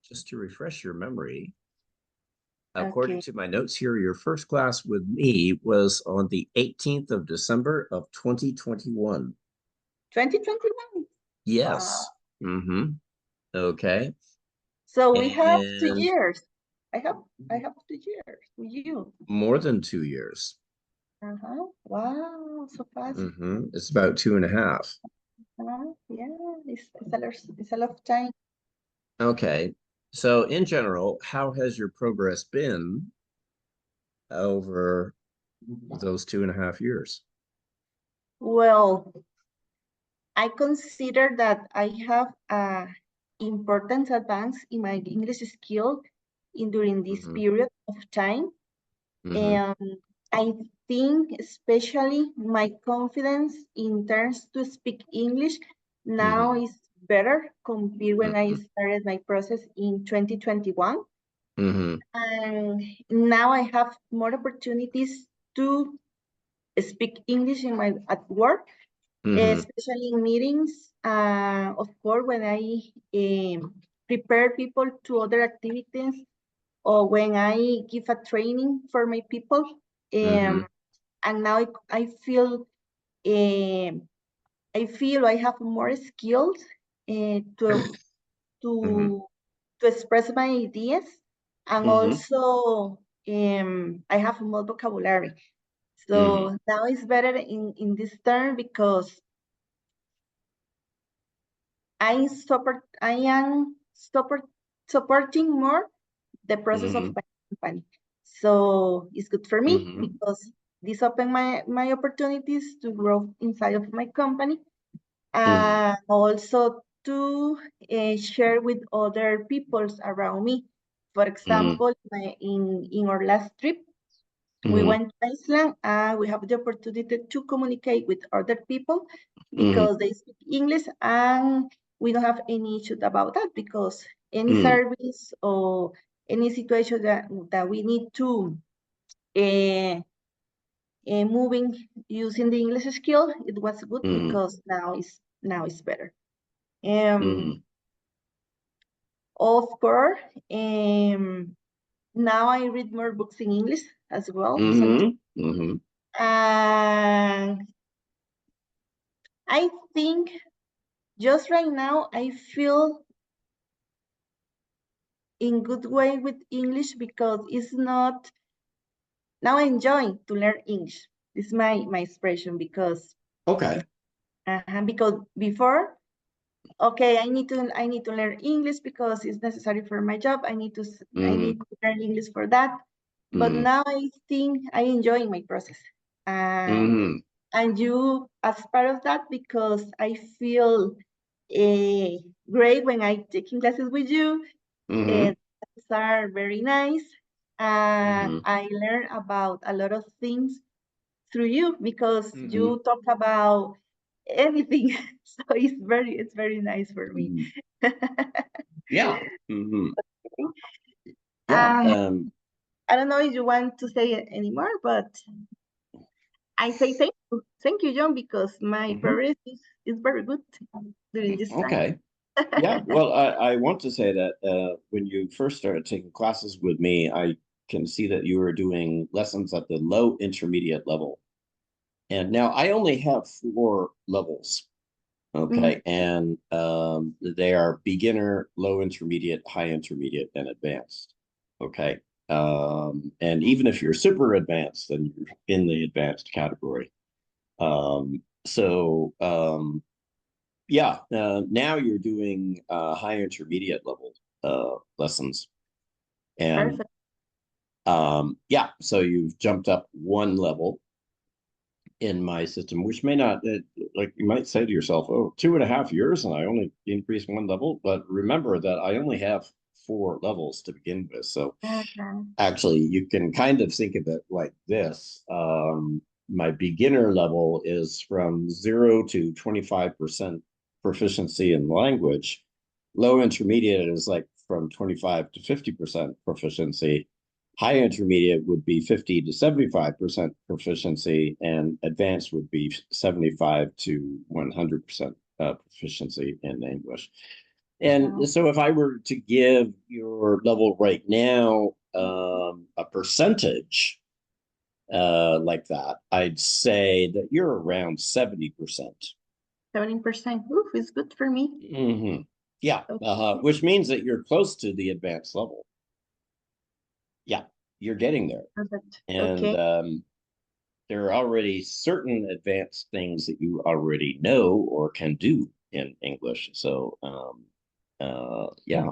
just to refresh your memory, according Okay. to my notes here, your first class with me was on the 18th of December of 2021. 2021. Wow. Yes. Mm-hmm. Okay. So we have two And years. I have 2 years with you. more than 2 years. Uh-huh. Wow, so fast. Mm-hmm. It's about two and a half. Yeah, it's a lot of time. Okay. So in general, how has your progress been over those 2.5 years? Well, I consider that I have a important advance in my English skill during this Mm-hmm. period of time. Mm-hmm. And I think especially my confidence in terms to speak English now Mm-hmm. is better compared when I Mm-hmm. started my process in 2021. Mm-hmm. And now I have more opportunities to speak English in my at work, Mm-hmm. especially in meetings. Of course, when I prepare people to other activities or when I give a training for my people. Mm-hmm. Um, and now um, I feel I have more skills to Mm-hmm. to to express my ideas, and Mm-hmm. also I have more vocabulary. Mm-hmm. So now it's better in this term because I am supporting more the process of Mm-hmm. my company. So it's good for me Mm-hmm. because this open my opportunities to grow inside of my company, Mm-hmm. and also to share with other peoples around me. For example, in our last trip, we Mm-hmm. went to Iceland and we have the opportunity to communicate with other people Mm-hmm. because they speak English, and we don't have any issue about that because any service or any situation that we need to uh, moving using the English skill, it was good Mm-hmm. because now it's better. Um, Mm-hmm. of course, now I read more books in English as well. Sometimes. Mm-hmm. Mm-hmm. And I think just right now I feel in good way with English because it's not now I enjoy to learn English. This is my expression Okay. because before, okay, I need to learn English because it's necessary for my job. I Mm-hmm. need to learn English for that. But Mm-hmm. now I think I enjoy my process. Uh, Mm-hmm. and you as part of that because I feel great when I taking classes with you. Mm-hmm. Classes are very nice. And Mm-hmm. I learn about a lot of things through you because Mm-hmm. you talk about anything. So it's very nice for me. Mm-hmm. Yeah. Mm-hmm. Yeah. um, I don't know if you want to say it anymore, but I say thank you, John, because my Mm-hmm. progress is very good during this time. Okay. Yeah. Well, I want to say that when you first started taking classes with me, I can see that you were doing lessons at the low intermediate level. And now I only have four levels. Mhm. Okay. And they are beginner, low intermediate, high intermediate, and advanced. Okay. And even if you're super advanced, then you're in the advanced category. So yeah, now you're doing high intermediate level lessons. And Perfect. yeah, so you've jumped up one level in my system, which may not, like you might say to yourself, oh, 2.5 years and I only increased one level. But remember that I only have four levels to begin with. So Uh-huh. actually, you can kind of think of it like this. My beginner level is from 0 to 25% proficiency in language. Low intermediate is like from 25 to 50% proficiency. High intermediate would be 50 to 75% proficiency, and advanced would be 75 to 100% proficiency in English. And so if I were to give your level right now a percentage like that, I'd say that you're around 70%. 70%. Oof, is good for me. Mm-hmm. Yeah, Okay. which means that you're close to the advanced level. Yeah, you're getting there. Perfect. And Okay. there are already certain advanced things that you already know or can do in English. So, yeah,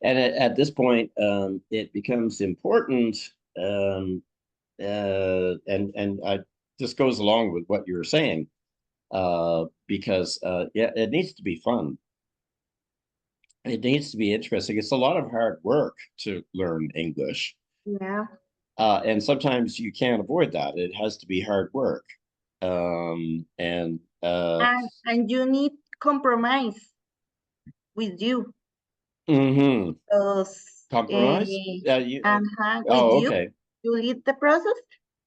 and at this point, it becomes important, and this goes along with what you were saying, because yeah, it needs to be fun. It needs to be interesting. It's a lot of hard work to learn English. Yeah. And sometimes you can't avoid that. It has to be hard work. And And you need compromise with you. mhm. Because Compromise? with Oh, you, okay. you lead the process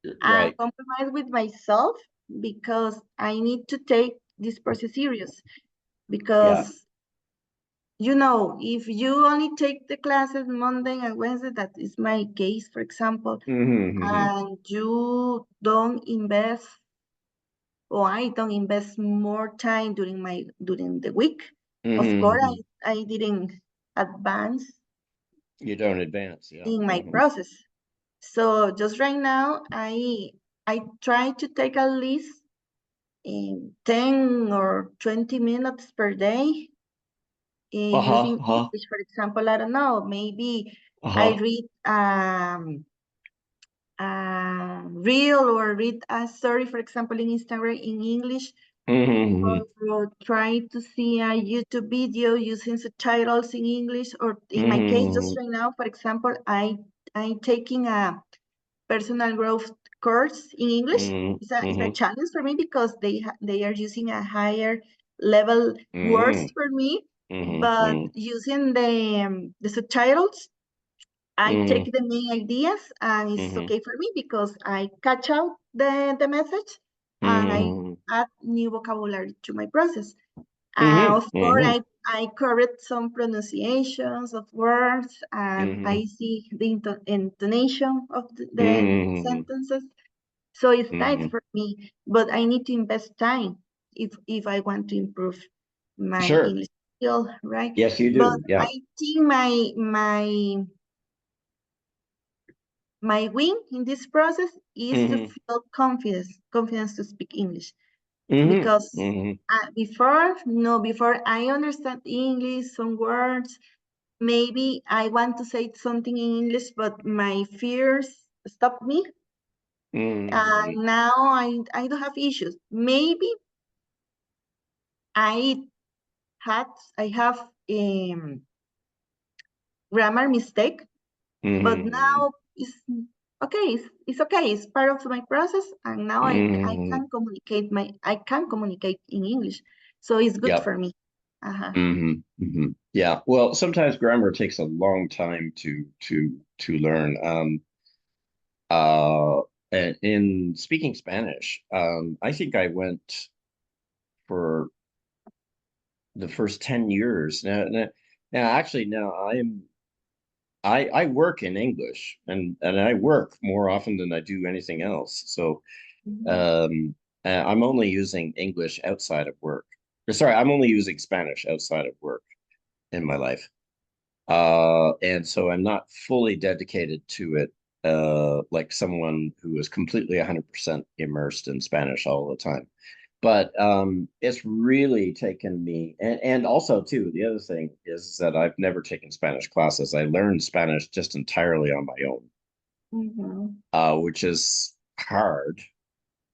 and Right. compromise with myself because I need to take this process serious. Yeah. Because if you only take the classes Monday and Wednesday, that is my case, for example, Mm-hmm, and you don't invest, or I don't invest more time during the week, of course, mm-hmm. I didn't advance You don't advance. Yeah. in my Mm-hmm. process. So just right now, I try to take at least 10 or 20 minutes per day Uh-huh. using Uh-huh. English. For example, I don't know, maybe I Uh-huh. read reel or read a story, for example, in Instagram in English, Mm-hmm. or try to see a YouTube video using subtitles in English. Or in my case, Mm-hmm. just right now, for example, I'm taking a personal growth course in English. It's a Mm-hmm. challenge for me because they are using a higher level words Mm-hmm. for me, but Mm-hmm. using the subtitles, I Mm-hmm. take the main ideas and it's Mm-hmm. okay for me because I catch out the message and I Mm-hmm. add new vocabulary to my process. Mm-hmm. Of course, Mm-hmm. I correct some pronunciations of words and Mm-hmm. I see the intonation of the Mm-hmm. sentences. So it's nice Mm-hmm. for me, but I need to invest time if I want to improve my Sure. English skill, right? Yes, you But do. Yeah. I think my win in this process is to Mm-hmm. feel confidence to speak English. Mm-hmm. Because Mm-hmm. before I understand English, some words, maybe I want to say something in English, but my fears stop me. Mm-hmm. And now I don't have issues. Maybe I had I have grammar mistake, but Mm-hmm. now okay. It's okay. It's part of my process, and now Mm-hmm. I can communicate in English, so it's good Yep. for me. Uh-huh. Mm-hmm. Mm-hmm. Yeah. Well, sometimes grammar takes a long time to learn. Uh, and in speaking Spanish, I think I went for the first 10 years. Now actually, now I work in English and I work more often than I do anything else. So Mhm. um, I'm only using English outside of work. Sorry, I'm only using Spanish outside of work in my life. And so I'm not fully dedicated to it, like someone who is completely 100% immersed in Spanish all the time. But it's really taken me, and also too, the other thing is that I've never taken Spanish classes. I learned Spanish just entirely on my own, Mhm. which is hard,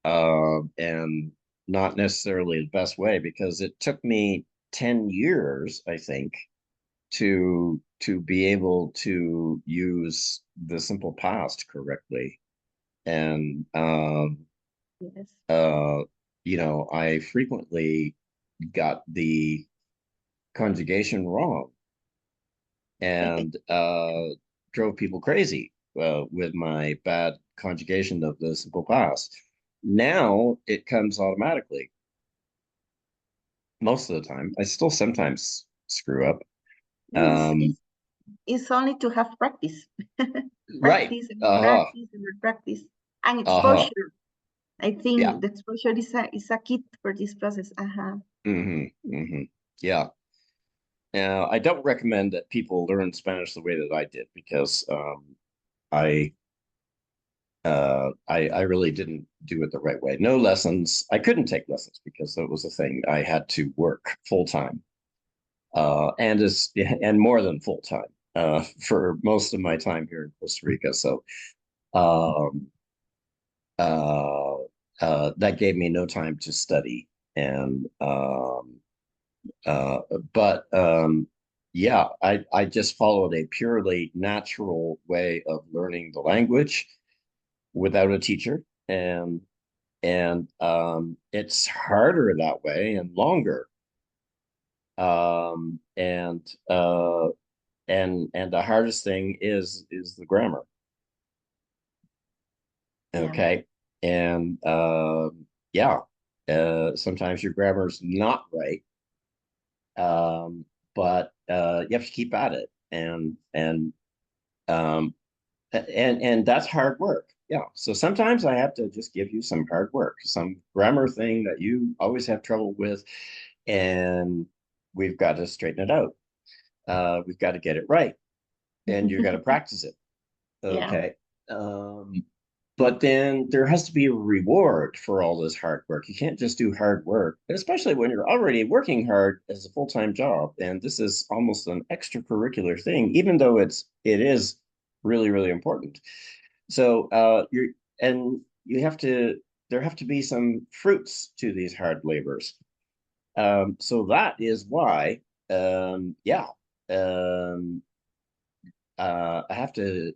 and not necessarily the best way because it took me 10 years, I think, to be able to use the simple past correctly. And Yes. uh, I frequently got the conjugation wrong and drove people crazy with my bad conjugation of the simple past. Now it comes automatically. most of the time. I still sometimes screw up. It's, it's, it's only to have practice. Right. Practice and Uh-huh. practice and practice and Uh-huh. exposure. I Yeah. think the exposure is a key for this process. Yeah. Now, I don't recommend that people learn Spanish the way that I did because I I really didn't do it the right way. No lessons. I couldn't take lessons because that was the thing. I had to work full time, and more than full time for most of my time here in Costa Rica. So um, uh, that gave me no time to study, and uh, but yeah, I just followed a purely natural way of learning the language without a teacher, and it's harder that way and longer. Um, and uh, and the hardest thing is the grammar. Yeah, Okay, and yeah, sometimes your grammar's not right, but you have to keep at it, um, and that's hard work. Yeah. So sometimes I have to just give you some hard work, some grammar thing that you always have trouble with, and we've got to straighten it out. We've got to get it right, and you got to practice it. yeah, Okay. Um, but then there has to be a reward for all this hard work. You can't just do hard work, especially when you're already working hard as a full-time job. And this is almost an extracurricular thing, even though it is really, really important. So you're and you have to there have to be some fruits to these hard labors. So that is why, yeah, um, I have to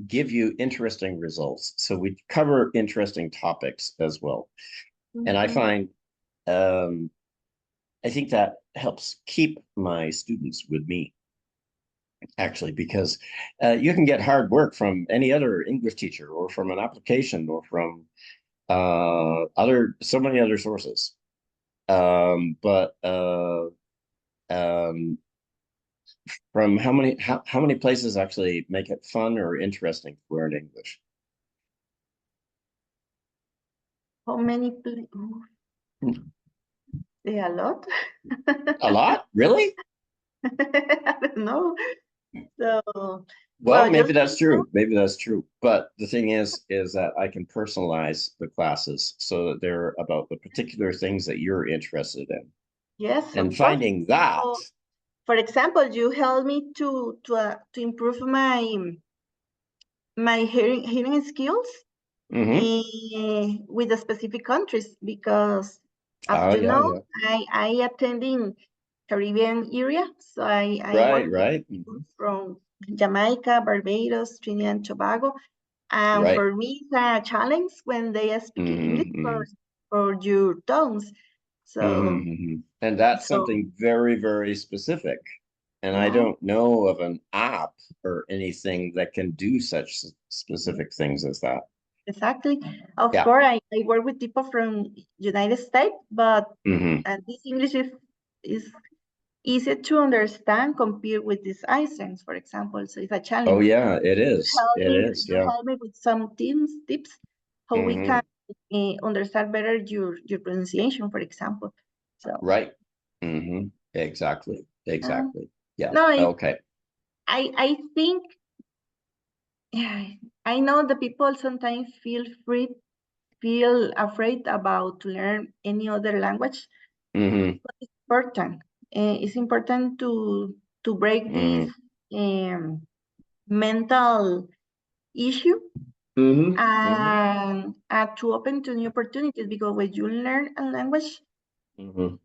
give you interesting results. So we cover interesting topics as well. And I Mhm. find, I think that helps keep my students with me, actually, because you can get hard work from any other English teacher or from an application or from so many other sources. But um, from how many places actually make it fun or interesting to learn English? How many? A lot. A lot? Really? I don't know. So, Well, well, maybe just that's true. Maybe that's true. But the thing is that I can personalize the classes so that they're about the particular things that you're interested in. yes, And of course. finding that, So, for example, you help me to improve my hearing skills hmm with the specific countries because, as oh you yeah, know, yeah. I attend in Caribbean area, so I work Right, with right. people from Jamaica, Barbados, Trinidad and Tobago, and Right. for me it's a challenge when they speak English hmm for your tones. So And that's so something very, very specific. And I yeah, don't know of an app or anything that can do such specific things as that. exactly. Of Yeah. course, I work with people from United States, but hmm this English is easy to understand compared with these Icelands, for example. So it's a Oh challenge. yeah, it is. It is. You Yeah. help me with some tips how we can hmm understand better your pronunciation, for example. So Right. Exactly. uh, Exactly. Yeah. no, Okay. I think yeah, I know the people sometimes feel afraid about to learn any other language. hmm Important. It's important to break this hmm mental issue hmm and to open to new opportunities because when you learn a language, hmm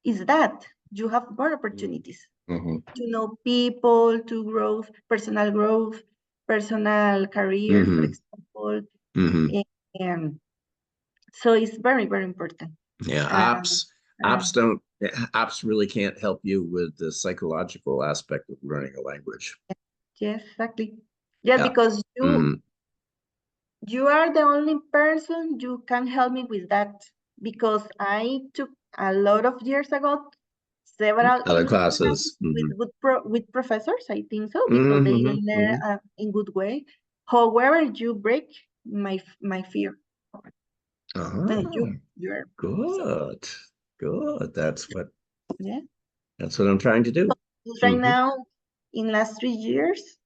is that you have more hmm opportunities hmm to know people, to growth, personal career, for hmm example. hmm And so it's very, very important. Yeah. Um, uh, Apps really can't help you with the psychological aspect of learning a language. yes, exactly. Yes, Yeah. because hmm you are the only person you can help me with that because I took a lot of years ago, several Other English classes. classes with professors, I think so, because they Mm-hmm, learn in good way. However, you break my fear. Uh-huh. You're so Good. Good. yeah. That's what I'm trying to do. Right now, in last 3 years,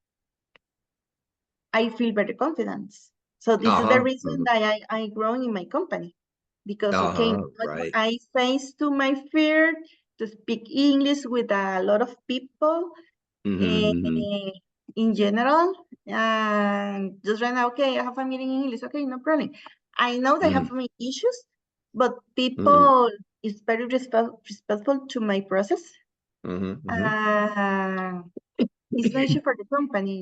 I feel very confident. So this is the reason that I grown in my company. Because okay, Right. I face to my fear to speak English with a lot of people in general. And just right now, okay, I have a meeting in English. Okay, no problem. I know they have many issues, but people is very respectful to my process. It's no issue for the company,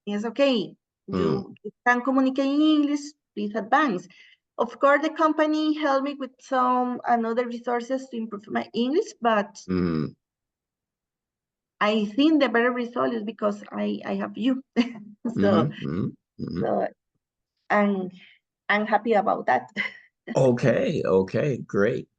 it's okay. You can communicate in English, please advance. Of course, the company helped me with some another resources to improve my English, but I think the better result is because I have you. So, so I'm happy about that. Okay, great.